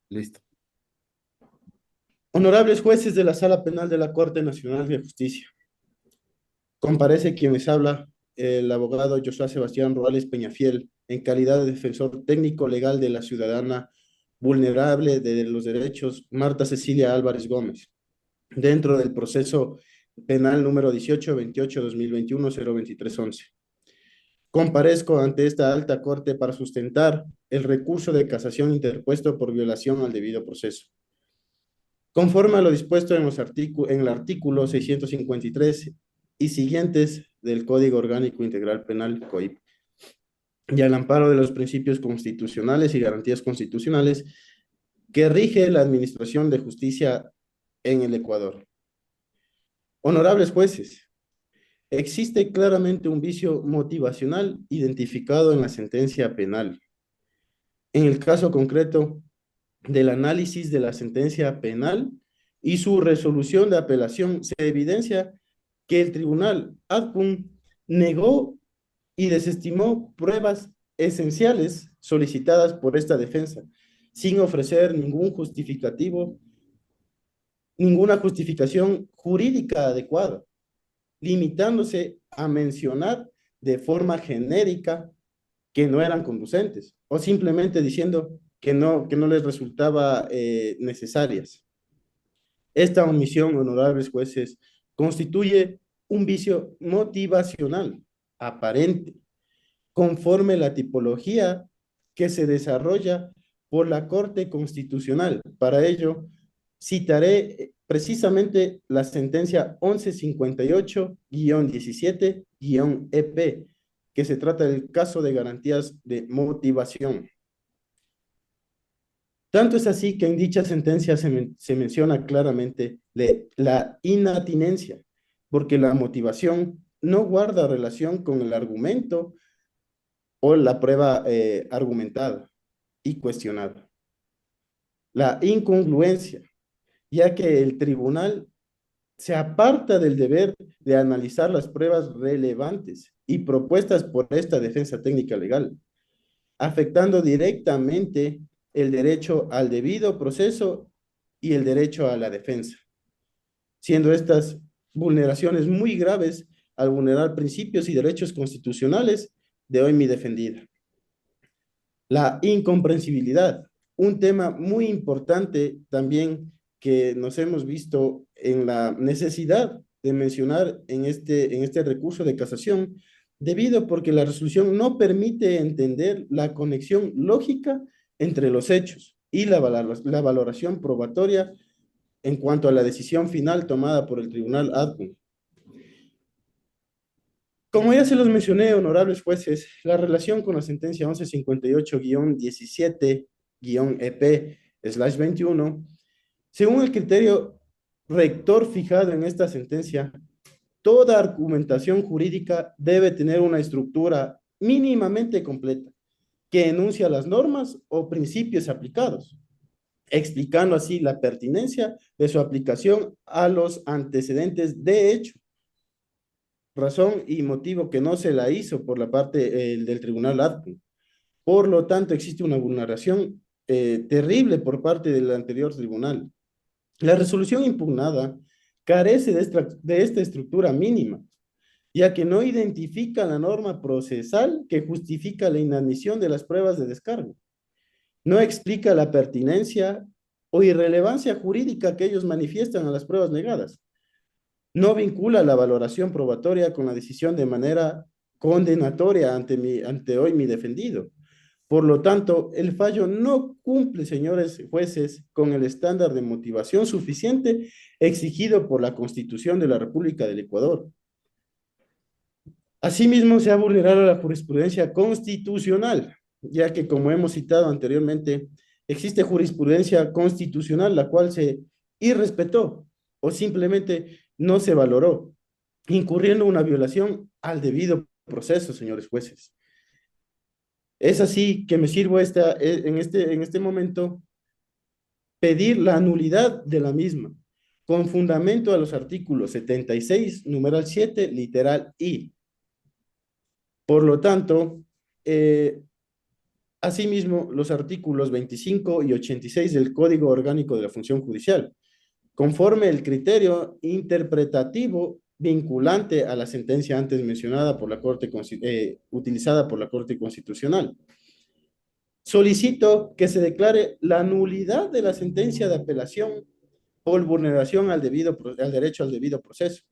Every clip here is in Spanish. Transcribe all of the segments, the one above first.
Listo. Honorables jueces de la Sala Penal de la Corte Nacional de Justicia, comparece quien les habla, el abogado Josué Sebastián Ruales Peñafiel, en calidad de defensor técnico legal de la ciudadana vulnerable de los derechos Marta Cecilia Álvarez Gómez, dentro del proceso penal número 18-28-2021-02311. Comparezco ante esta alta corte para sustentar el recurso de casación interpuesto por violación al debido proceso. Conforme a lo dispuesto en el artículo 653 y siguientes del Código Orgánico Integral Penal, COIP, y al amparo de los principios constitucionales y garantías constitucionales que rige la administración de justicia en el Ecuador. Honorables jueces, existe claramente un vicio motivacional identificado en la sentencia penal. En el caso concreto del análisis de la sentencia penal y su resolución de apelación, se evidencia que el tribunal adjunto negó y desestimó pruebas esenciales solicitadas por esta defensa, sin ofrecer ningún justificativo, ninguna justificación jurídica adecuada, limitándose a mencionar de forma genérica que no eran conducentes, o simplemente diciendo que no les resultaba necesarias. Esta omisión, honorables jueces, constituye un vicio motivacional aparente, conforme la tipología que se desarrolla por la Corte Constitucional. Para ello, citaré precisamente la sentencia 1158-17-EP, que se trata del caso de garantías de motivación. Tanto es así que en dicha sentencia se menciona claramente la inatinencia, porque la motivación no guarda relación con el argumento o la prueba argumentada y cuestionada. La incongruencia, ya que el tribunal se aparta del deber de analizar las pruebas relevantes y propuestas por esta defensa técnica legal, afectando directamente el derecho al debido proceso y el derecho a la defensa, siendo estas vulneraciones muy graves al vulnerar principios y derechos constitucionales de hoy mi defendida. La incomprensibilidad, un tema muy importante también que nos hemos visto en la necesidad de mencionar en este recurso de casación, debido porque la resolución no permite entender la conexión lógica entre los hechos y la valoración probatoria en cuanto a la decisión final tomada por el Tribunal Adjunto. Como ya se los mencioné, honorables jueces, la relación con la sentencia 1158-17-EP/21, según el criterio rector fijado en esta sentencia, toda argumentación jurídica debe tener una estructura mínimamente completa que enuncia las normas o principios aplicados, explicando así la pertinencia de su aplicación a los antecedentes de hecho, razón y motivo que no se la hizo por la parte del Tribunal Adjunto. Por lo tanto, existe una vulneración terrible por parte del anterior tribunal. La resolución impugnada carece de esta estructura mínima, ya que no identifica la norma procesal que justifica la inadmisión de las pruebas de descargo. No explica la pertinencia o irrelevancia jurídica que ellos manifiestan a las pruebas negadas. No vincula la valoración probatoria con la decisión de manera condenatoria ante hoy mi defendido. Por lo tanto, el fallo no cumple, señores jueces, con el estándar de motivación suficiente exigido por la Constitución de la República del Ecuador. Asimismo, se ha vulnerado la jurisprudencia constitucional, ya que, como hemos citado anteriormente, existe jurisprudencia constitucional la cual se irrespetó o simplemente no se valoró, incurriendo una violación al debido proceso, señores jueces. Es así que me sirvo en este momento pedir la nulidad de la misma, con fundamento a los artículos 76, numeral 7, literal I. Por lo tanto, Asimismo, los artículos 25 y 86 del Código Orgánico de la Función Judicial, conforme el criterio interpretativo vinculante a la sentencia antes mencionada por la utilizada por la Corte Constitucional. Solicito que se declare la nulidad de la sentencia de apelación por vulneración al derecho al debido proceso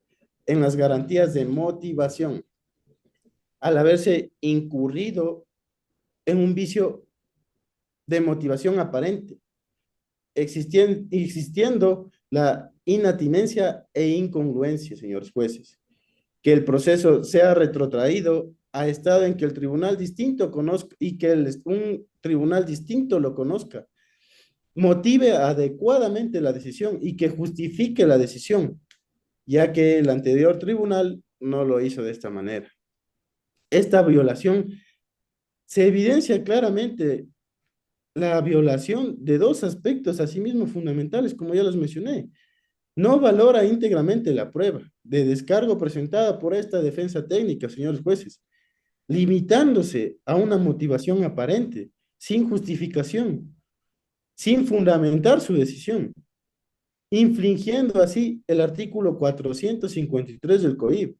en las garantías de motivación, al haberse incurrido en un vicio de motivación aparente, existiendo la inatinencia e incongruencia, señores jueces, que el proceso sea retrotraído a estado en que el tribunal distinto conozca y que un tribunal distinto lo conozca, motive adecuadamente la decisión y que justifique la decisión, ya que el anterior tribunal no lo hizo de esta manera. Esta violación se evidencia claramente la violación de dos aspectos asimismo fundamentales, como ya los mencioné. No valora íntegramente la prueba de descargo presentada por esta defensa técnica, señores jueces, limitándose a una motivación aparente, sin justificación, sin fundamentar su decisión, infringiendo así el artículo 453 del COIP,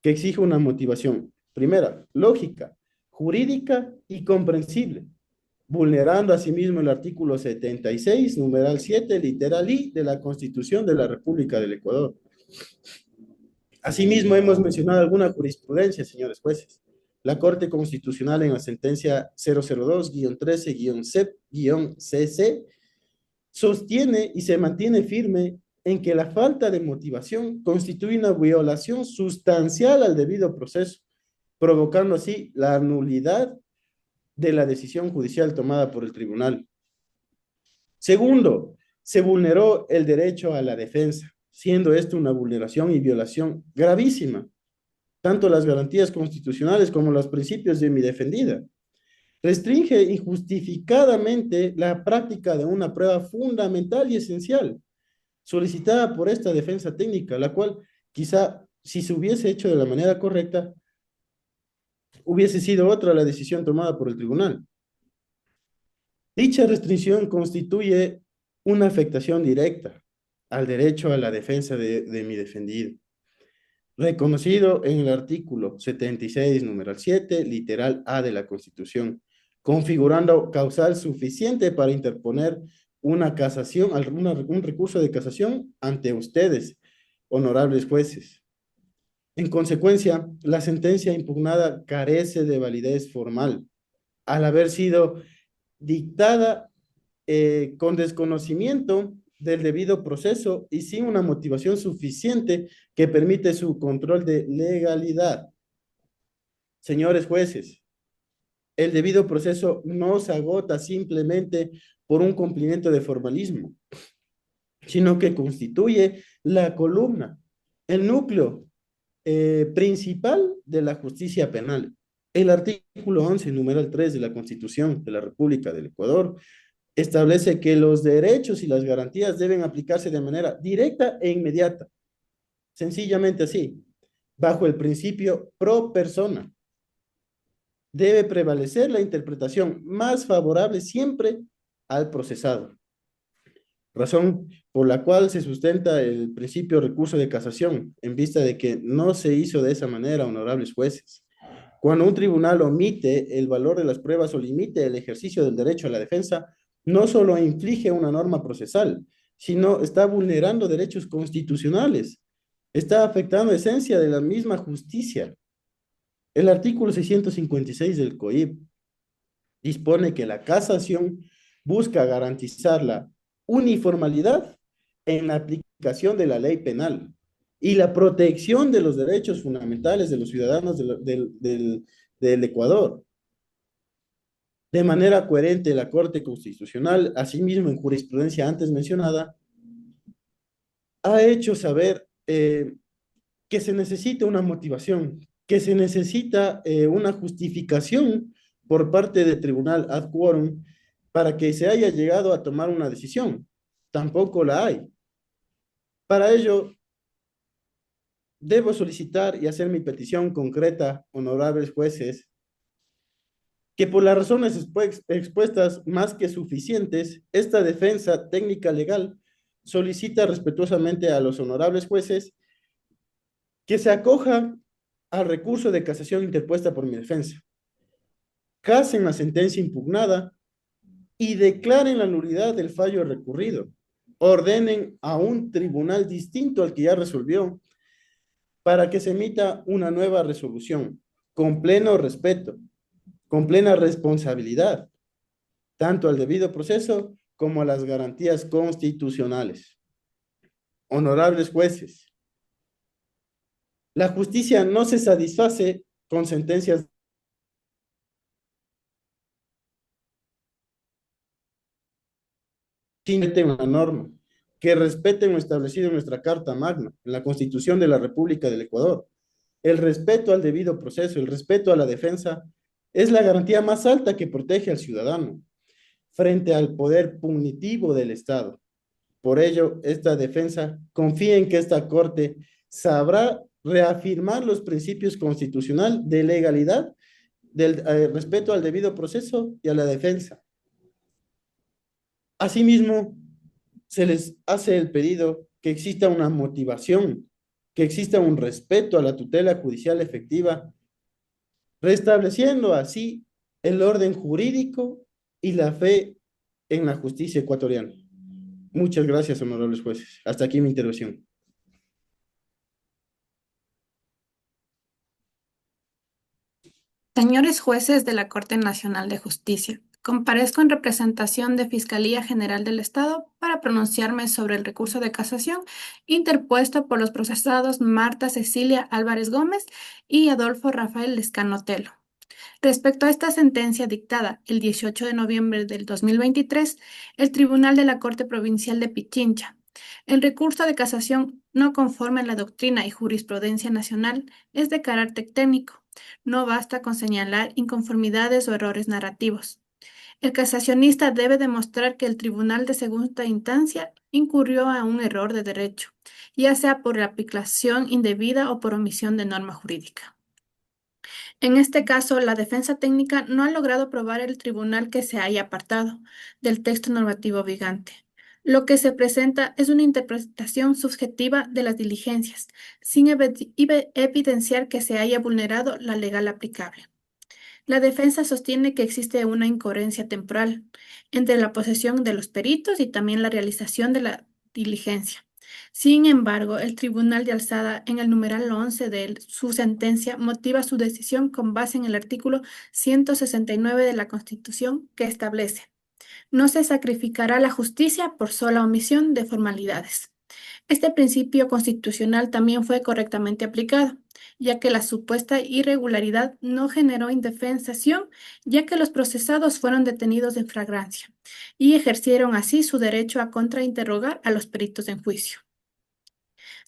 que exige una motivación, primera, lógica, jurídica y comprensible, vulnerando asimismo el artículo 76, numeral 7, literal I, de la Constitución de la República del Ecuador. Asimismo, hemos mencionado alguna jurisprudencia, señores jueces. La Corte Constitucional en la sentencia 002-13-CEP-CC sostiene y se mantiene firme en que la falta de motivación constituye una violación sustancial al debido proceso, provocando así la nulidad de la decisión judicial tomada por el tribunal. Segundo, se vulneró el derecho a la defensa, siendo esto una vulneración y violación gravísima, tanto las garantías constitucionales como los principios de mi defendida. Restringe injustificadamente la práctica de una prueba fundamental y esencial, solicitada por esta defensa técnica, la cual quizá si se hubiese hecho de la manera correcta, hubiese sido otra la decisión tomada por el tribunal. Dicha restricción constituye una afectación directa al derecho a la defensa de mi defendido, reconocido en el artículo 76, numeral 7, literal A de la Constitución, configurando causal suficiente para interponer una casación, un recurso de casación ante ustedes, honorables jueces. En consecuencia, la sentencia impugnada carece de validez formal, al haber sido dictada con desconocimiento del debido proceso y sin una motivación suficiente que permite su control de legalidad. Señores jueces, el debido proceso no se agota simplemente por un cumplimiento de formalismo, sino que constituye la columna, el núcleo principal de la justicia penal. El artículo 11, numeral 3 de la Constitución de la República del Ecuador establece que los derechos y las garantías deben aplicarse de manera directa e inmediata, sencillamente así, bajo el principio pro persona. Debe prevalecer la interpretación más favorable siempre al procesado, razón por la cual se sustenta el principio recurso de casación, en vista de que no se hizo de esa manera, honorables jueces. Cuando un tribunal omite el valor de las pruebas o limite el ejercicio del derecho a la defensa, no solo inflige una norma procesal, sino está vulnerando derechos constitucionales, está afectando esencia de la misma justicia. El artículo 656 del COIP dispone que la casación busca garantizar la uniformidad en la aplicación de la ley penal y la protección de los derechos fundamentales de los ciudadanos del Ecuador. De manera coherente, la Corte Constitucional, asimismo en jurisprudencia antes mencionada, ha hecho saber que se necesita una motivación, que se necesita una justificación por parte del tribunal ad quorum para que se haya llegado a tomar una decisión. Tampoco la hay. Para ello, debo solicitar y hacer mi petición concreta, honorables jueces, que por las razones expuestas más que suficientes, esta defensa técnica legal solicita respetuosamente a los honorables jueces que se acojan al recurso de casación interpuesta por mi defensa, casen la sentencia impugnada y declaren la nulidad del fallo recurrido. Ordenen a un tribunal distinto al que ya resolvió para que se emita una nueva resolución con pleno respeto, con plena responsabilidad, tanto al debido proceso como a las garantías constitucionales. Honorables jueces, la justicia no se satisface con sentencias que respeten la norma, que respeten lo establecido en nuestra Carta Magna, en la Constitución de la República del Ecuador. El respeto al debido proceso, el respeto a la defensa, es la garantía más alta que protege al ciudadano frente al poder punitivo del Estado. Por ello, esta defensa confía en que esta Corte sabrá reafirmar los principios constitucionales de legalidad, del respeto al debido proceso y a la defensa. Asimismo, se les hace el pedido que exista una motivación, que exista un respeto a la tutela judicial efectiva, restableciendo así el orden jurídico y la fe en la justicia ecuatoriana. Muchas gracias, honorables jueces. Hasta aquí mi intervención. Señores jueces de la Corte Nacional de Justicia, comparezco en representación de Fiscalía General del Estado para pronunciarme sobre el recurso de casación interpuesto por los procesados Marta Cecilia Álvarez Gómez y Adolfo Rafael Lescano Telo. Respecto a esta sentencia dictada el 18 de noviembre del 2023, el Tribunal de la Corte Provincial de Pichincha, el recurso de casación no conforme a la doctrina y jurisprudencia nacional es de carácter técnico. No basta con señalar inconformidades o errores narrativos. El casacionista debe demostrar que el tribunal de segunda instancia incurrió a un error de derecho, ya sea por aplicación indebida o por omisión de norma jurídica. En este caso, la defensa técnica no ha logrado probar el tribunal que se haya apartado del texto normativo vigente. Lo que se presenta es una interpretación subjetiva de las diligencias, sin evidenciar que se haya vulnerado la legal aplicable. La defensa sostiene que existe una incoherencia temporal entre la posesión de los peritos y también la realización de la diligencia. Sin embargo, el Tribunal de Alzada, en el numeral 11 de su sentencia, motiva su decisión con base en el artículo 169 de la Constitución, que establece: no se sacrificará la justicia por sola omisión de formalidades. Este principio constitucional también fue correctamente aplicado, ya que la supuesta irregularidad no generó indefensación, ya que los procesados fueron detenidos en flagrancia y ejercieron así su derecho a contrainterrogar a los peritos en juicio.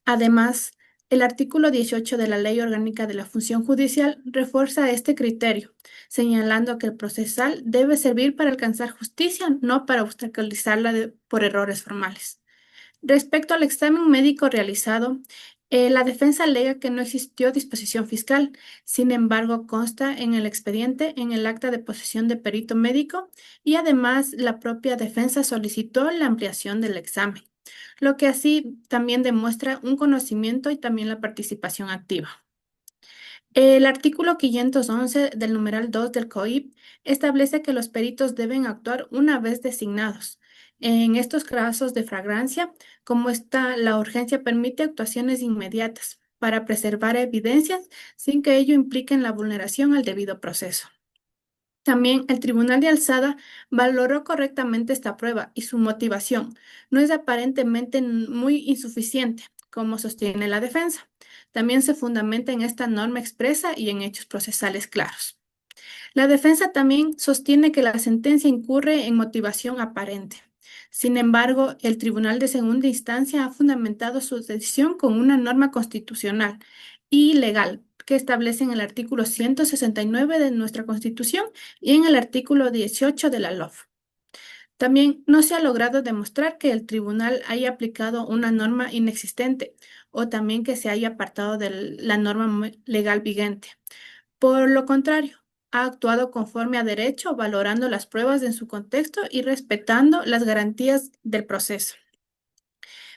Además, el artículo 18 de la Ley Orgánica de la Función Judicial refuerza este criterio, señalando que el procesal debe servir para alcanzar justicia, no para obstaculizarla por errores formales. Respecto al examen médico realizado, la defensa alega que no existió disposición fiscal. Sin embargo, consta en el expediente, en el acta de posesión de perito médico, y además la propia defensa solicitó la ampliación del examen, lo que así también demuestra un conocimiento y también la participación activa. El artículo 511 del numeral 2 del COIP establece que los peritos deben actuar una vez designados. En estos casos de flagrancia, como está, la urgencia permite actuaciones inmediatas para preservar evidencias sin que ello implique en la vulneración al debido proceso. También el Tribunal de Alzada valoró correctamente esta prueba y su motivación no es aparentemente muy insuficiente, como sostiene la defensa. También se fundamenta en esta norma expresa y en hechos procesales claros. La defensa también sostiene que la sentencia incurre en motivación aparente. Sin embargo, el Tribunal de Segunda Instancia ha fundamentado su decisión con una norma constitucional y legal que establece en el artículo 169 de nuestra Constitución y en el artículo 18 de la LOF. También no se ha logrado demostrar que el tribunal haya aplicado una norma inexistente o también que se haya apartado de la norma legal vigente. Por lo contrario, ha actuado conforme a derecho, valorando las pruebas en su contexto y respetando las garantías del proceso.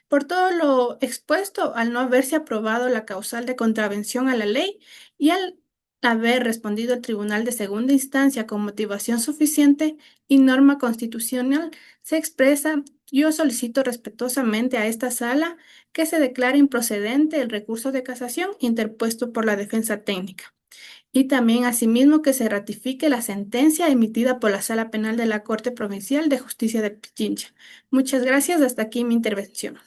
Por todo lo expuesto, al no haberse aprobado la causal de contravención a la ley y al haber respondido el Tribunal de Segunda Instancia con motivación suficiente y norma constitucional, se expresa: yo solicito respetuosamente a esta sala que se declare improcedente el recurso de casación interpuesto por la defensa técnica. Y también, asimismo, que se ratifique la sentencia emitida por la Sala Penal de la Corte Provincial de Justicia de Pichincha. Muchas gracias. Hasta aquí mi intervención.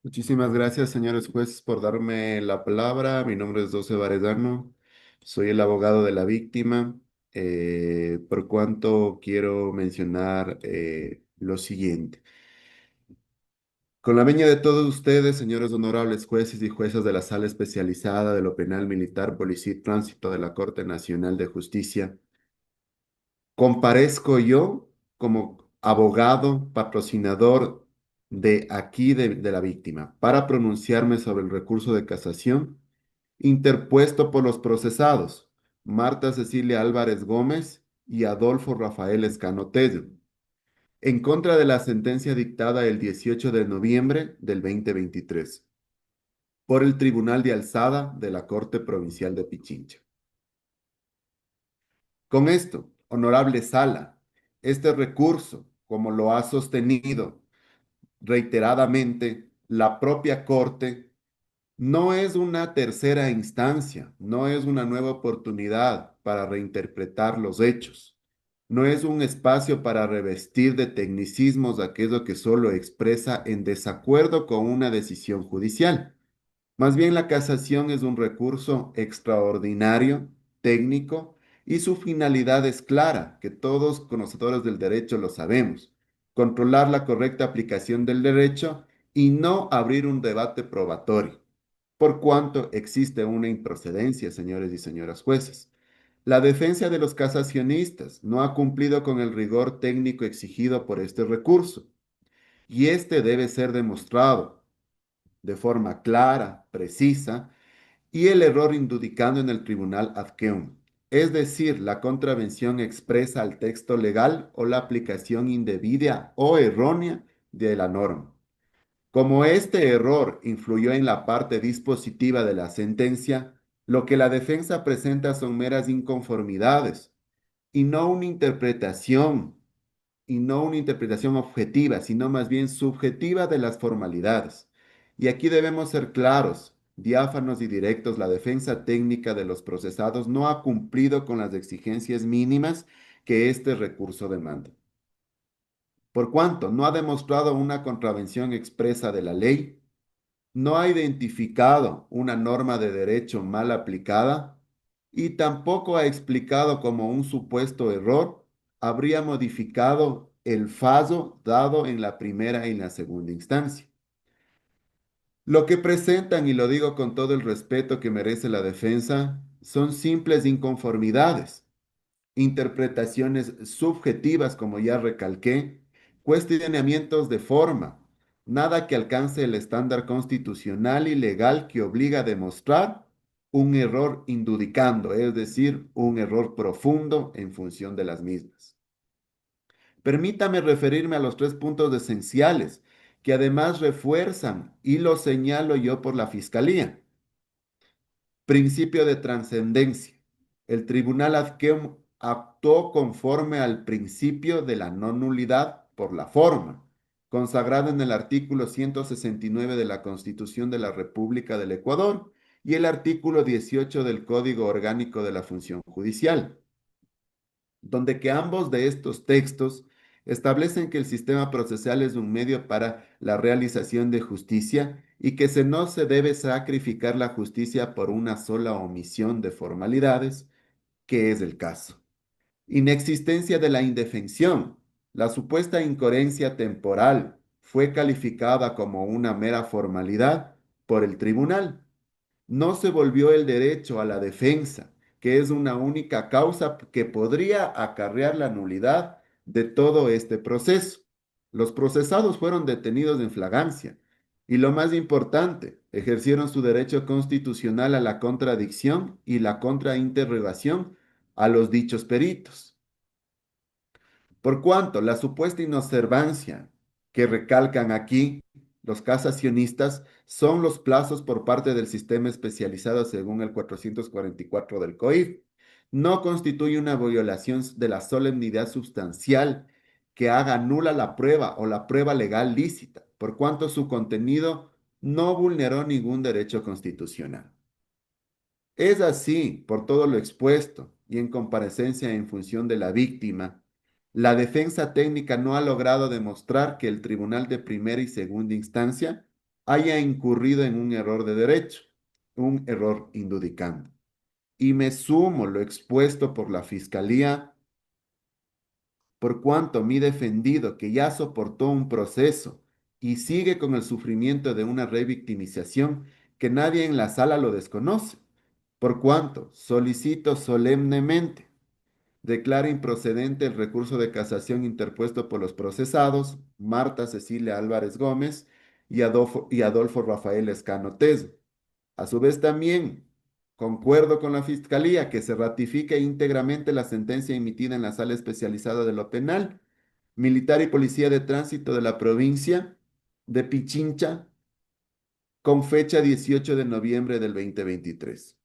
Muchísimas gracias, señores jueces, por darme la palabra. Mi nombre es José Varedano, soy el abogado de la víctima, por cuanto quiero mencionar lo siguiente. Con la veña de todos ustedes, señores honorables jueces y juezas de la Sala Especializada de lo Penal Militar, Policía y Tránsito de la Corte Nacional de Justicia, comparezco yo como abogado patrocinador de aquí de la víctima para pronunciarme sobre el recurso de casación interpuesto por los procesados Marta Cecilia Álvarez Gómez y Adolfo Rafael Escano Tello, en contra de la sentencia dictada el 18 de noviembre del 2023 por el Tribunal de Alzada de la Corte Provincial de Pichincha. Con esto, honorable sala, este recurso, como lo ha sostenido reiteradamente la propia Corte, no es una tercera instancia, no es una nueva oportunidad para reinterpretar los hechos, no es un espacio para revestir de tecnicismos aquello que solo expresa en desacuerdo con una decisión judicial. Más bien la casación es un recurso extraordinario, técnico, y su finalidad es clara, que todos conocedores del derecho lo sabemos: controlar la correcta aplicación del derecho y no abrir un debate probatorio, por cuanto existe una improcedencia, señores y señoras jueces. La defensa de los casacionistas no ha cumplido con el rigor técnico exigido por este recurso, y este debe ser demostrado de forma clara, precisa, y el error indudicando en el tribunal adqueum, es decir, la contravención expresa al texto legal o la aplicación indebida o errónea de la norma. Como este error influyó en la parte dispositiva de la sentencia, lo que la defensa presenta son meras inconformidades y no una interpretación, y no una interpretación objetiva, sino más bien subjetiva de las formalidades. Y aquí debemos ser claros, diáfanos y directos: la defensa técnica de los procesados no ha cumplido con las exigencias mínimas que este recurso demanda. Por cuanto no ha demostrado una contravención expresa de la ley, no ha identificado una norma de derecho mal aplicada y tampoco ha explicado cómo un supuesto error habría modificado el fallo dado en la primera y en la segunda instancia. Lo que presentan, y lo digo con todo el respeto que merece la defensa, son simples inconformidades, interpretaciones subjetivas, como ya recalqué, cuestionamientos de forma, nada que alcance el estándar constitucional y legal que obliga a demostrar un error indudicando, es decir, un error profundo en función de las mismas. Permítame referirme a los tres puntos esenciales que además refuerzan, y lo señalo yo por la Fiscalía. Principio de trascendencia. El tribunal adqueum actuó conforme al principio de la no nulidad por la forma, consagrado en el artículo 169 de la Constitución de la República del Ecuador y el artículo 18 del Código Orgánico de la Función Judicial, donde que ambos de estos textos establecen que el sistema procesal es un medio para la realización de justicia y que no se debe sacrificar la justicia por una sola omisión de formalidades, que es el caso. Inexistencia de la indefensión. La supuesta incoherencia temporal fue calificada como una mera formalidad por el tribunal. No se volvió el derecho a la defensa, que es una única causa que podría acarrear la nulidad de todo este proceso. Los procesados fueron detenidos en flagrancia Y lo más importante, ejercieron su derecho constitucional a la contradicción y la contrainterrogación a los dichos peritos. Por cuanto la supuesta inobservancia que recalcan aquí los casacionistas son los plazos por parte del sistema especializado según el 444 del COIF, no constituye una violación de la solemnidad sustancial que haga nula la prueba o la prueba legal lícita, por cuanto su contenido no vulneró ningún derecho constitucional. Es así, por todo lo expuesto y en comparecencia en función de la víctima, la defensa técnica no ha logrado demostrar que el tribunal de primera y segunda instancia haya incurrido en un error de derecho, un error indudicando. Y me sumo lo expuesto por la Fiscalía, por cuanto mi defendido, que ya soportó un proceso y sigue con el sufrimiento de una revictimización, que nadie en la sala lo desconoce. Por cuanto solicito solemnemente, declara improcedente el recurso de casación interpuesto por los procesados Marta Cecilia Álvarez Gómez y Adolfo Rafael Escano Teso. A su vez también concuerdo con la Fiscalía que se ratifique íntegramente la sentencia emitida en la Sala Especializada de lo Penal, Militar y Policía de Tránsito de la provincia de Pichincha, con fecha 18 de noviembre del 2023.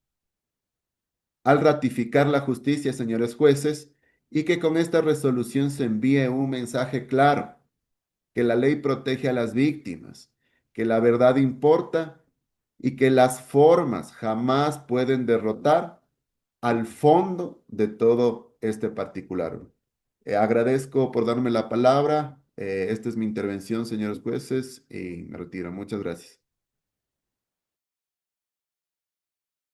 Al ratificar la justicia, señores jueces, y que con esta resolución se envíe un mensaje claro, que la ley protege a las víctimas, que la verdad importa y que las formas jamás pueden derrotar al fondo de todo este particular. Agradezco por darme la palabra. Esta es mi intervención, señores jueces, y me retiro. Muchas gracias.